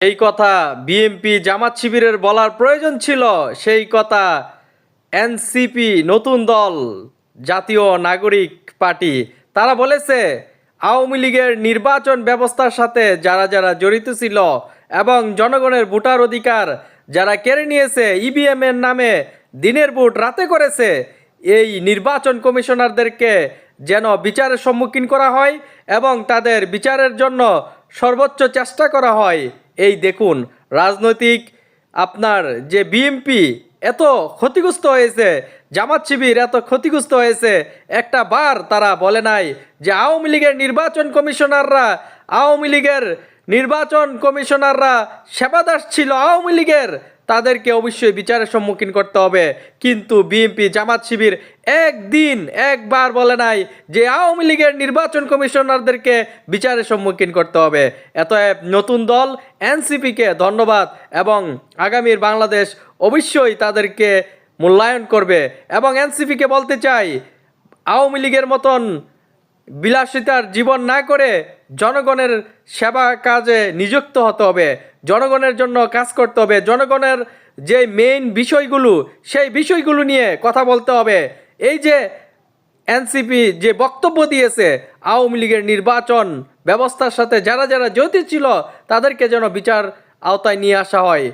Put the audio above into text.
এই কথা বিএনপি জামাত শিবিরের বলার প্রয়োজন ছিল। সেই কথা এনসিপি নতুন দল জাতীয় নাগরিক পার্টি তারা বলেছে আওয়ামী লীগের নির্বাচন ব্যবস্থার সাথে যারা যারা জড়িত ছিল এবং জনগণের ভোটার অধিকার যারা কেড়ে নিয়েছে ইভিএম এর নামে দিনের ভোট রাতে করেছে, এই নির্বাচন কমিশনারদেরকে যেন বিচারের সম্মুখীন করা হয় এবং তাদের বিচারের জন্য সর্বোচ্চ চেষ্টা করা হয়। এই দেখুন, রাজনৈতিক আপনার যে বিএনপি এত ক্ষতিগ্রস্ত হয়েছে, জামাত শিবির এত ক্ষতিগ্রস্ত হয়েছে, একটা বার তারা বলে নাই যে আওয়ামী লীগের নির্বাচন কমিশনাররা সেবাদাস ছিল আওয়ামী লীগের, তাদেরকে অবশ্যই বিচারের সম্মুখীন করতে হবে। কিন্তু বিএনপি জামাত শিবির একবার বলে নাই যে আওয়ামী লীগের নির্বাচন কমিশনারদেরকে বিচারের সম্মুখীন করতে হবে। এতএব নতুন দল এনসিপিকে ধন্যবাদ এবং আগামীর বাংলাদেশ অবশ্যই তাদেরকে মূল্যায়ন করবে। এবং এনসিপিকে বলতে চাই, আওয়ামী লীগের মতন বিলাসিতার জীবন না করে জনগণের সেবা কাজে নিযুক্ত হতে হবে, জনগণের জন্য কাজ করতে হবে, জনগণের যে মেইন বিষয়গুলো সেই বিষয়গুলো নিয়ে কথা বলতে হবে। এই যে এনসিপি যে বক্তব্য দিয়েছে আওয়ামী লীগের নির্বাচন ব্যবস্থার সাথে যারা যারা জড়িত ছিল তাদেরকে যেন বিচার আওতায় নিয়ে আসা হয়।